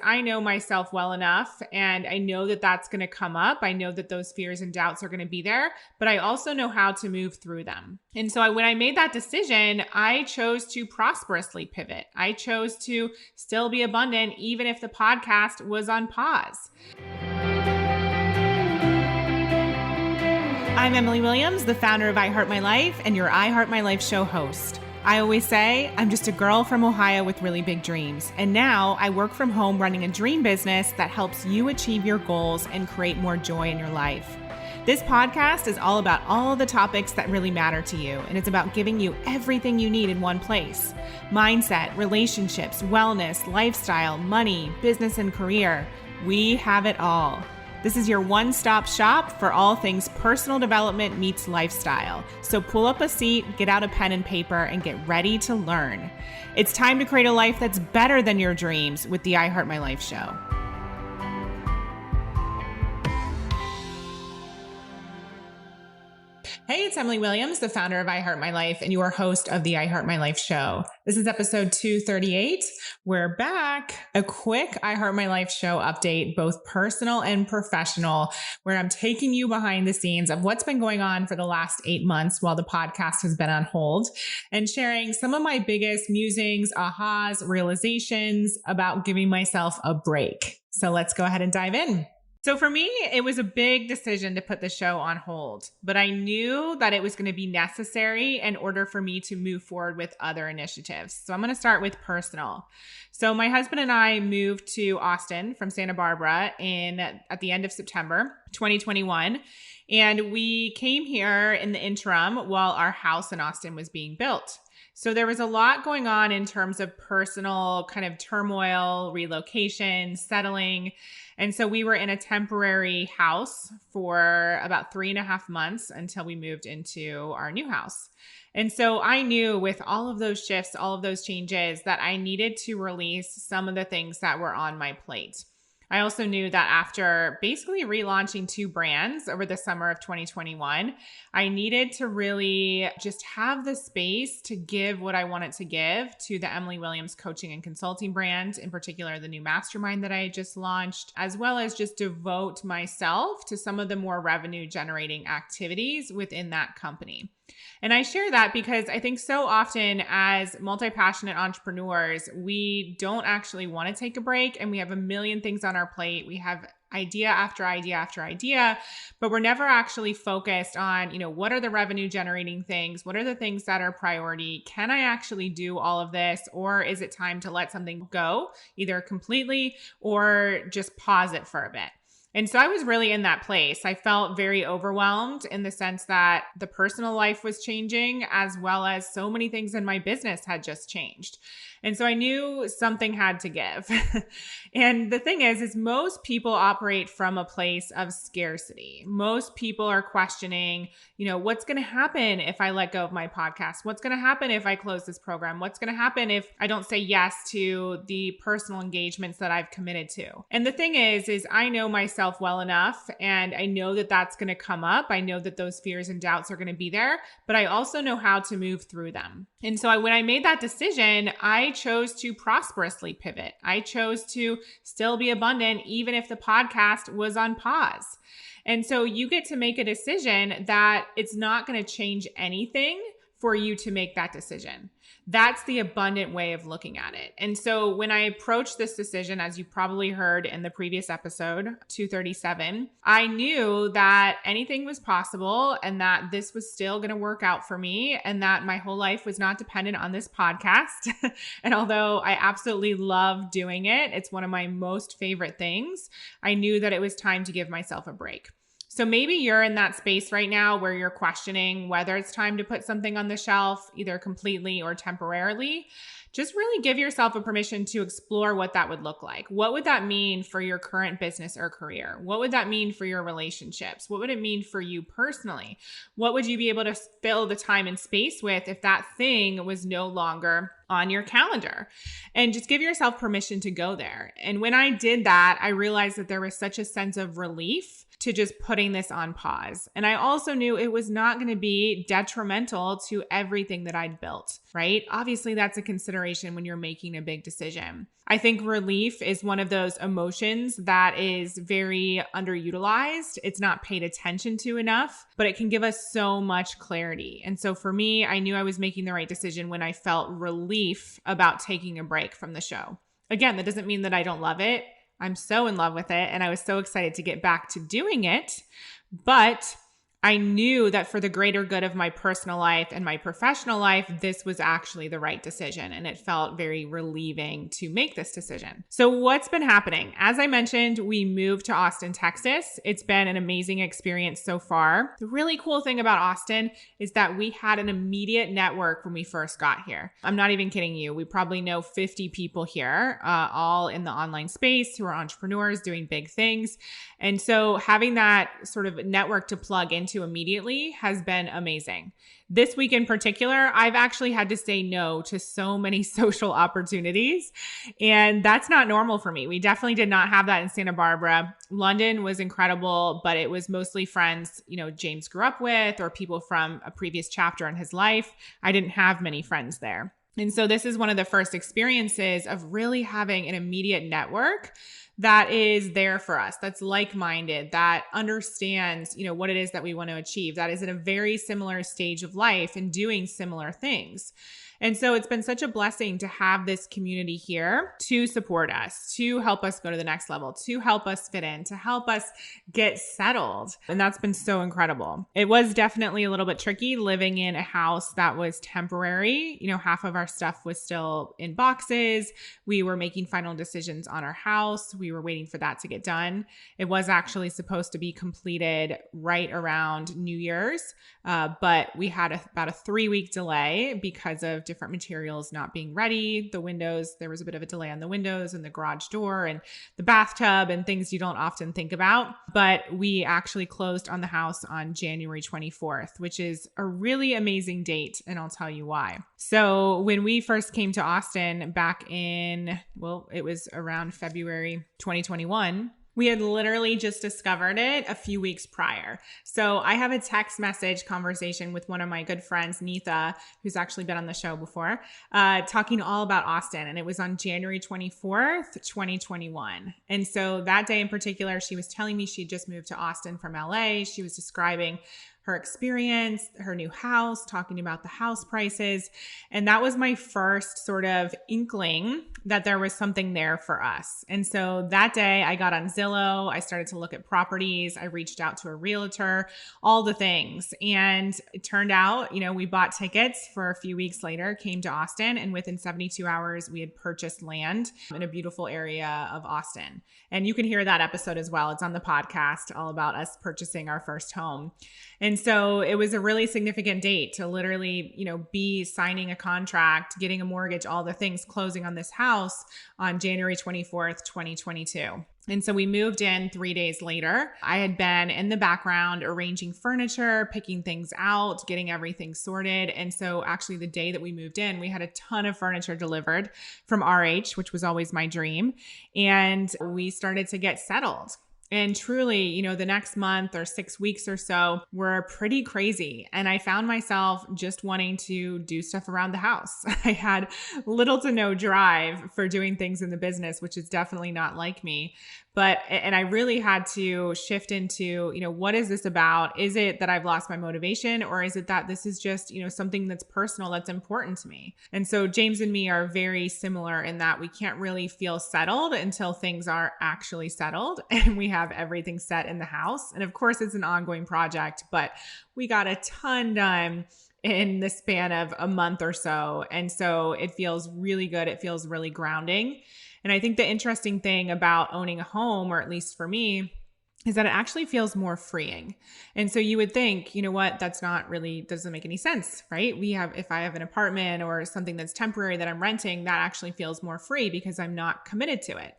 I know myself well enough, and I know that that's going to come up. I know that those fears and doubts are going to be there, but I also know how to move through them. And so when I made that decision, I chose to prosperously pivot. I chose to still be abundant, even if the podcast was on pause. I'm Emily Williams, the founder of I Heart My Life and your I Heart My Life show host. I always say I'm just a girl from Ohio with really big dreams. And now I work from home running a dream business that helps you achieve your goals and create more joy in your life. This podcast is all about all the topics that really matter to you. And it's about giving you everything you need in one place: mindset, relationships, wellness, lifestyle, money, business, and career. We have it all. This is your one-stop shop for all things personal development meets lifestyle. So pull up a seat, get out a pen and paper, and get ready to learn. It's time to create a life that's better than your dreams with the I Heart My Life show. Hey, it's Emily Williams, the founder of I Heart My Life and your host of the I Heart My Life show. This is episode 238. We're back. A quick I Heart My Life show update, both personal and professional, where I'm taking you behind the scenes of what's been going on for the last 8 months while the podcast has been on hold, and sharing some of my biggest musings, ahas, realizations about giving myself a break. So let's go ahead and dive in. So for me, it was a big decision to put the show on hold, but I knew that it was going to be necessary in order for me to move forward with other initiatives. So I'm going to start with personal. So my husband and I moved to Austin from Santa Barbara at the end of September 2021. And we came here in the interim while our house in Austin was being built. So there was a lot going on in terms of personal kind of turmoil, relocation, settling. And so we were in a temporary house for about 3.5 months until we moved into our new house. And so I knew with all of those shifts, all of those changes, that I needed to release some of the things that were on my plate. I also knew that after basically relaunching 2 brands over the summer of 2021, I needed to really just have the space to give what I wanted to give to the Emily Williams coaching and consulting brand, in particular, the new mastermind that I had just launched, as well as just devote myself to some of the more revenue generating activities within that company. And I share that because I think so often as multi-passionate entrepreneurs, we don't actually want to take a break, and we have a million things on our plate. We have idea after idea after idea, but we're never actually focused on, what are the revenue generating things? What are the things that are priority? Can I actually do all of this? Or is it time to let something go, either completely or just pause it for a bit? And so I was really in that place. I felt very overwhelmed in the sense that the personal life was changing, as well as so many things in my business had just changed. And so I knew something had to give. And the thing is most people operate from a place of scarcity. Most people are questioning, what's going to happen if I let go of my podcast? What's going to happen if I close this program? What's going to happen if I don't say yes to the personal engagements that I've committed to? And the thing is I know myself well enough, and I know that that's going to come up. I know that those fears and doubts are going to be there, but I also know how to move through them. And so when I made that decision, I chose to prosperously pivot. I chose to still be abundant, even if the podcast was on pause. And so you get to make a decision that it's not going to change anything for you to make that decision. That's the abundant way of looking at it. And so when I approached this decision, as you probably heard in the previous episode, 237, I knew that anything was possible and that this was still going to work out for me, and that my whole life was not dependent on this podcast. And although I absolutely love doing it, it's one of my most favorite things, I knew that it was time to give myself a break. So maybe you're in that space right now where you're questioning whether it's time to put something on the shelf, either completely or temporarily. Just really give yourself a permission to explore what that would look like. What would that mean for your current business or career? What would that mean for your relationships? What would it mean for you personally? What would you be able to fill the time and space with if that thing was no longer on your calendar? And just give yourself permission to go there. And when I did that, I realized that there was such a sense of relief to just putting this on pause. And I also knew it was not going to be detrimental to everything that I'd built, right? Obviously, that's a consideration when you're making a big decision. I think relief is one of those emotions that is very underutilized. It's not paid attention to enough, but it can give us so much clarity. And so for me, I knew I was making the right decision when I felt relief about taking a break from the show. Again, that doesn't mean that I don't love it. I'm so in love with it, and I was so excited to get back to doing it. But I knew that for the greater good of my personal life and my professional life, this was actually the right decision. And it felt very relieving to make this decision. So what's been happening? As I mentioned, we moved to Austin, Texas. It's been an amazing experience so far. The really cool thing about Austin is that we had an immediate network when we first got here. I'm not even kidding you. We probably know 50 people here, all in the online space who are entrepreneurs doing big things. And so having that sort of network to plug into immediately has been amazing. This week in particular, I've actually had to say no to so many social opportunities, and that's not normal for me. We definitely did not have that in Santa Barbara. London was incredible, but it was mostly friends, James grew up with or people from a previous chapter in his life. I didn't have many friends there. And so this is one of the first experiences of really having an immediate network that is there for us, that's like-minded, that understands, what it is that we want to achieve, that is in a very similar stage of life and doing similar things. And so it's been such a blessing to have this community here to support us, to help us go to the next level, to help us fit in, to help us get settled. And that's been so incredible. It was definitely a little bit tricky living in a house that was temporary. Half of our stuff was still in boxes. We were making final decisions on our house. We were waiting for that to get done. It was actually supposed to be completed right around New Year's, but we had about a 3-week delay because of different materials not being ready. The windows, there was a bit of a delay on the windows and the garage door and the bathtub and things you don't often think about. But we actually closed on the house on January 24th, which is a really amazing date. And I'll tell you why. So when we first came to Austin back in, it was around February 2021, we had literally just discovered it a few weeks prior. So I have a text message conversation with one of my good friends, Neetha, who's actually been on the show before, talking all about Austin. And it was on January 24th, 2021. And so that day in particular, she was telling me she'd just moved to Austin from LA. She was describing her experience, her new house, talking about the house prices. And that was my first sort of inkling that there was something there for us. And so that day I got on Zillow, I started to look at properties, I reached out to a realtor, all the things. And it turned out, we bought tickets for a few weeks later, came to Austin, and within 72 hours, we had purchased land in a beautiful area of Austin. And you can hear that episode as well. It's on the podcast, all about us purchasing our first home. And so it was a really significant date to literally, be signing a contract, getting a mortgage, all the things, closing on this house on January 24th, 2022. And so we moved in 3 days later. I had been in the background arranging furniture, picking things out, getting everything sorted. And so actually the day that we moved in, we had a ton of furniture delivered from RH, which was always my dream. And we started to get settled. And truly, the next month or 6 weeks or so were pretty crazy. And I found myself just wanting to do stuff around the house. I had little to no drive for doing things in the business, which is definitely not like me. And I really had to shift into, what is this about? Is it that I've lost my motivation, or is it that this is just, something that's personal, that's important to me? And so James and me are very similar in that we can't really feel settled until things are actually settled and we have everything set in the house. And of course, it's an ongoing project, but we got a ton done in the span of a month or so. And so it feels really good. It feels really grounding. And I think the interesting thing about owning a home, or at least for me, is that it actually feels more freeing. And so you would think, that's not really, doesn't make any sense, right? If I have an apartment or something that's temporary that I'm renting, that actually feels more free because I'm not committed to it.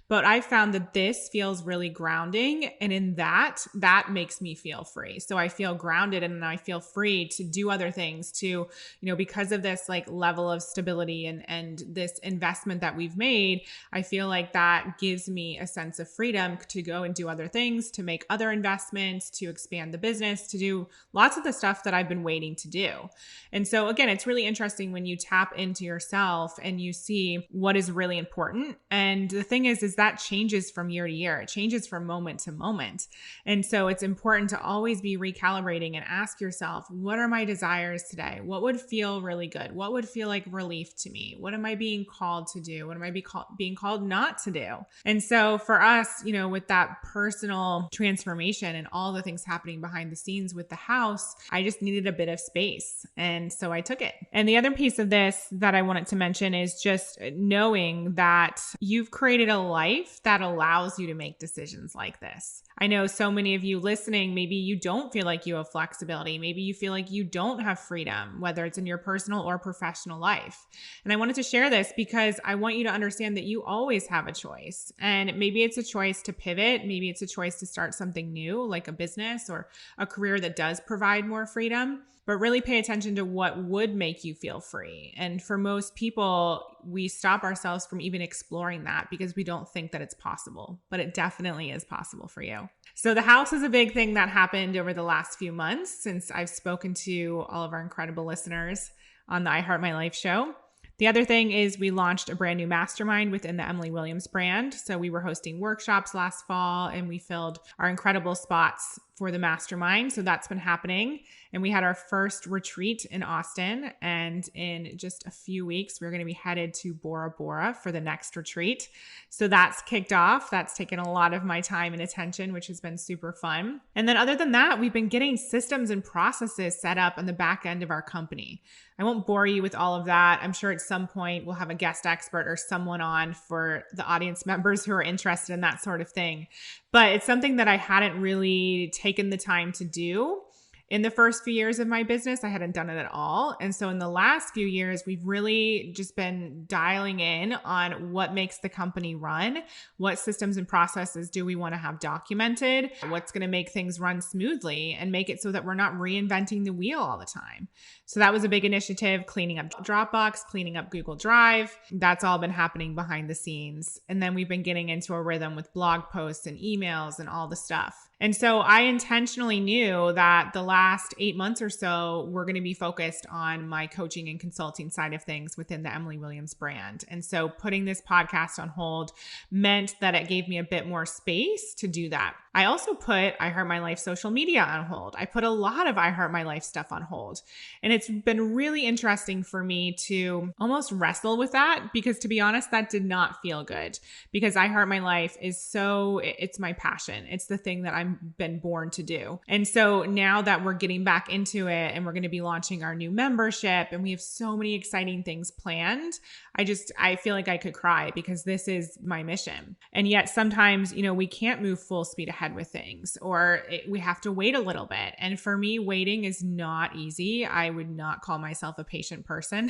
But I found that this feels really grounding. And in that makes me feel free. So I feel grounded and I feel free to do other things to, because of this level of stability and this investment that we've made, I feel like that gives me a sense of freedom to go and do other things, things, to make other investments, to expand the business, to do lots of the stuff that I've been waiting to do. And so again, it's really interesting when you tap into yourself and you see what is really important. And the thing is that changes from year to year. It changes from moment to moment. And so it's important to always be recalibrating and ask yourself, what are my desires today? What would feel really good? What would feel like relief to me? What am I being called to do? What am I being called not to do? And so for us, with that personal transformation and all the things happening behind the scenes with the house, I just needed a bit of space. And so I took it. And the other piece of this that I wanted to mention is just knowing that you've created a life that allows you to make decisions like this. I know so many of you listening, maybe you don't feel like you have flexibility. Maybe you feel like you don't have freedom, whether it's in your personal or professional life. And I wanted to share this because I want you to understand that you always have a choice. And maybe it's a choice to pivot. Maybe it's a choice to start something new, like a business or a career that does provide more freedom. But really pay attention to what would make you feel free. And for most people, we stop ourselves from even exploring that because we don't think that it's possible, but it definitely is possible for you. So the house is a big thing that happened over the last few months since I've spoken to all of our incredible listeners on the I Heart My Life show. The other thing is we launched a brand new mastermind within the Emily Williams brand. So we were hosting workshops last fall and we filled our incredible spots for the mastermind. So that's been happening. And we had our first retreat in Austin. And in just a few weeks, we're going to be headed to Bora Bora for the next retreat. So that's kicked off. That's taken a lot of my time and attention, which has been super fun. And then other than that, we've been getting systems and processes set up on the back end of our company. I won't bore you with all of that. I'm sure at some point we'll have a guest expert or someone on for the audience members who are interested in that sort of thing. But it's something that I hadn't really taken the time to do. In the first few years of my business, I hadn't done it at all. And so in the last few years, we've really just been dialing in on what makes the company run, what systems and processes do we want to have documented, what's going to make things run smoothly and make it so that we're not reinventing the wheel all the time. So that was a big initiative, cleaning up Dropbox, cleaning up Google Drive. That's all been happening behind the scenes. And then we've been getting into a rhythm with blog posts and emails and all the stuff. And so I intentionally knew that the last 8 months or so, we're going to be focused on my coaching and consulting side of things within the Emily Williams brand. And so putting this podcast on hold meant that it gave me a bit more space to do that. I also put I Heart My Life social media on hold. I put a lot of I Heart My Life stuff on hold. And it's been really interesting for me to almost wrestle with that because to be honest, that did not feel good because I Heart My Life it's my passion. It's the thing that I've been born to do. And so now that we're getting back into it and we're going to be launching our new membership and we have so many exciting things planned, I feel like I could cry because this is my mission. And yet sometimes, we can't move full speed ahead with things or we have to wait a little bit. And for me, waiting is not easy. I would not call myself a patient person,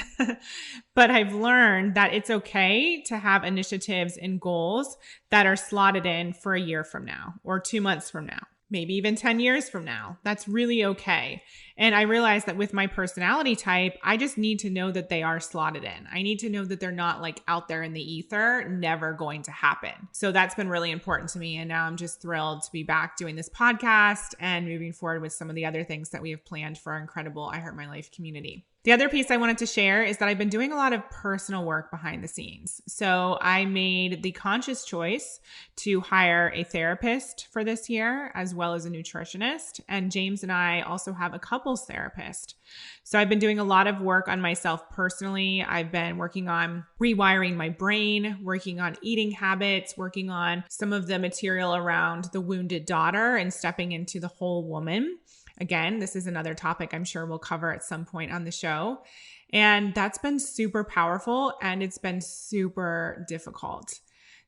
but I've learned that it's okay to have initiatives and goals that are slotted in for a year from now or 2 months from now. Maybe even 10 years from now. That's really okay. And I realized that with my personality type, I just need to know that they are slotted in. I need to know that they're not like out there in the ether, never going to happen. So that's been really important to me. And now I'm just thrilled to be back doing this podcast and moving forward with some of the other things that we have planned for our incredible I Heart My Life community. The other piece I wanted to share is that I've been doing a lot of personal work behind the scenes. So I made the conscious choice to hire a therapist for this year, as well as a nutritionist. And James and I also have a couples therapist. So I've been doing a lot of work on myself personally. I've been working on rewiring my brain, working on eating habits, working on some of the material around the wounded daughter and stepping into the whole woman. Again, this is another topic I'm sure we'll cover at some point on the show. And that's been super powerful and it's been super difficult.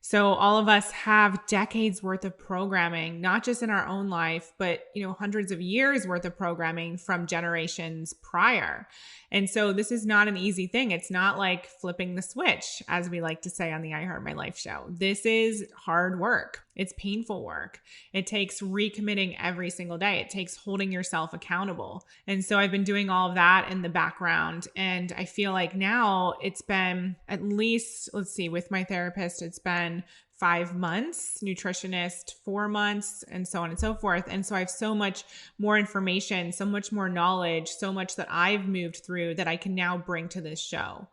So all of us have decades worth of programming, not just in our own life, but hundreds of years worth of programming from generations prior. And so this is not an easy thing. It's not like flipping the switch, as we like to say on the I Heart My Life show. This is hard work. It's painful work. It takes recommitting every single day. It takes holding yourself accountable. And so I've been doing all of that in the background. And I feel like now it's been at least, with my therapist, it's been 5 months, nutritionist 4 months, and so on and so forth. And so I have so much more information, so much more knowledge, so much that I've moved through that I can now bring to this show.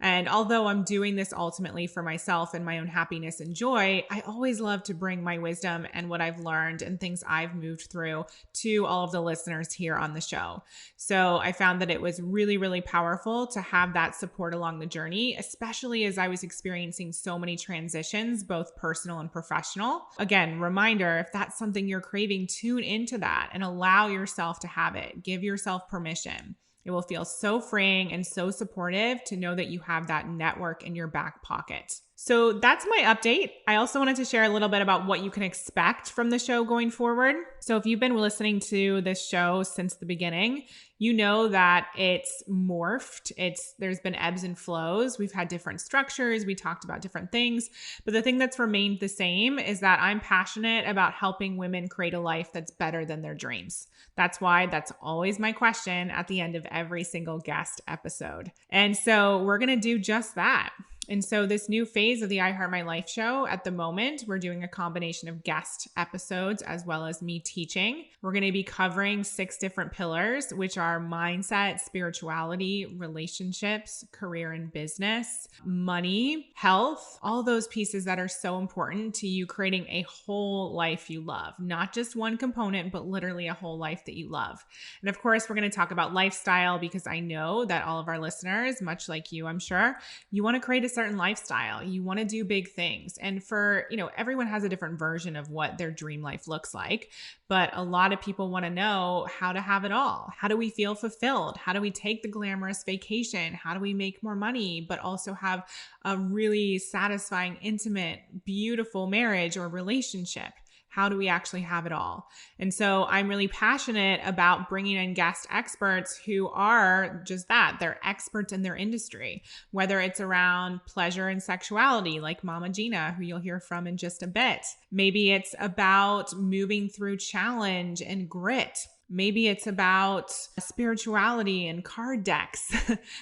And although I'm doing this ultimately for myself and my own happiness and joy, I always love to bring my wisdom and what I've learned and things I've moved through to all of the listeners here on the show. So I found that it was really, really powerful to have that support along the journey, especially as I was experiencing so many transitions, both personal and professional. Again, reminder, if that's something you're craving, tune into that and allow yourself to have it. Give yourself permission. It will feel so freeing and so supportive to know that you have that network in your back pocket. So that's my update. I also wanted to share a little bit about what you can expect from the show going forward. So if you've been listening to this show since the beginning, you know that it's morphed. There's been ebbs and flows. We've had different structures. We talked about different things. But the thing that's remained the same is that I'm passionate about helping women create a life that's better than their dreams. That's why that's always my question at the end of every single guest episode. And so we're going to do just that. And so this new phase of the I Heart My Life show, at the moment, we're doing a combination of guest episodes as well as me teaching. We're going to be covering 6 different pillars, which are mindset, spirituality, relationships, career and business, money, health, all those pieces that are so important to you creating a whole life you love, not just one component, but literally a whole life that you love. And of course, we're going to talk about lifestyle because I know that all of our listeners, much like you, I'm sure, you want to create a certain lifestyle. You want to do big things. And for, everyone has a different version of what their dream life looks like. But a lot of people want to know how to have it all. How do we feel fulfilled? How do we take the glamorous vacation? How do we make more money, but also have a really satisfying, intimate, beautiful marriage or relationship? How do we actually have it all? And so I'm really passionate about bringing in guest experts who are just that. They're experts in their industry, whether it's around pleasure and sexuality, like Mama Gina, who you'll hear from in just a bit. Maybe it's about moving through challenge and grit. Maybe it's about spirituality and card decks.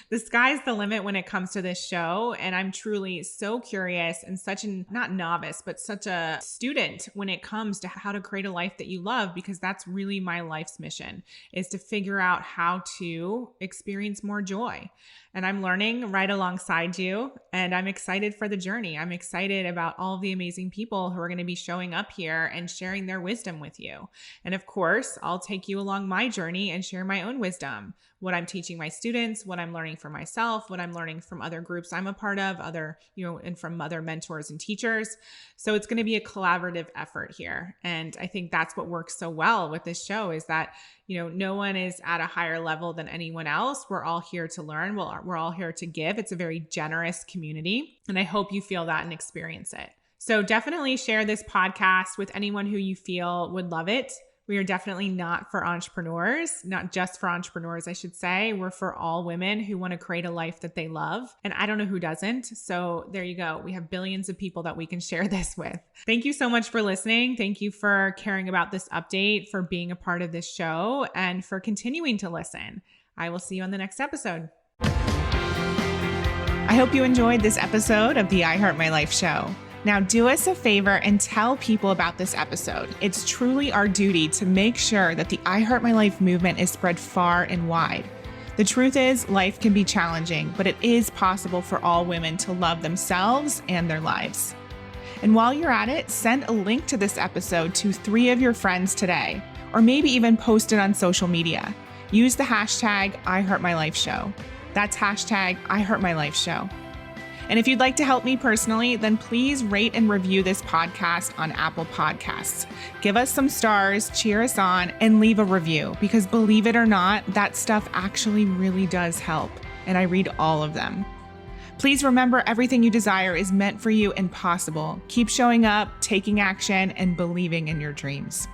The sky's the limit when it comes to this show. And I'm truly so curious and such not novice, but such a student when it comes to how to create a life that you love, because that's really my life's mission, is to figure out how to experience more joy. And I'm learning right alongside you, and I'm excited for the journey. I'm excited about all the amazing people who are going to be showing up here and sharing their wisdom with you. And of course, I'll take you along my journey and share my own wisdom, what I'm teaching my students, what I'm learning for myself, what I'm learning from other groups I'm a part of, and from other mentors and teachers. So it's going to be a collaborative effort here. And I think that's what works so well with this show, is that no one is at a higher level than anyone else. We're all here to learn. We're all here to give. It's a very generous community. And I hope you feel that and experience it. So definitely share this podcast with anyone who you feel would love it. We are definitely not for entrepreneurs, not just for entrepreneurs, I should say. We're for all women who want to create a life that they love. And I don't know who doesn't. So there you go. We have billions of people that we can share this with. Thank you so much for listening. Thank you for caring about this update, for being a part of this show, and for continuing to listen. I will see you on the next episode. I hope you enjoyed this episode of the I Heart My Life show. Now do us a favor and tell people about this episode. It's truly our duty to make sure that the I Heart My Life movement is spread far and wide. The truth is, life can be challenging, but it is possible for all women to love themselves and their lives. And while you're at it, send a link to this episode to 3 of your friends today, or maybe even post it on social media. Use the hashtag #IHeartMyLifeShow. That's hashtag #IHeartMyLifeShow. And if you'd like to help me personally, then please rate and review this podcast on Apple Podcasts. Give us some stars, cheer us on, and leave a review, because believe it or not, that stuff actually really does help. And I read all of them. Please remember, everything you desire is meant for you and possible. Keep showing up, taking action, and believing in your dreams.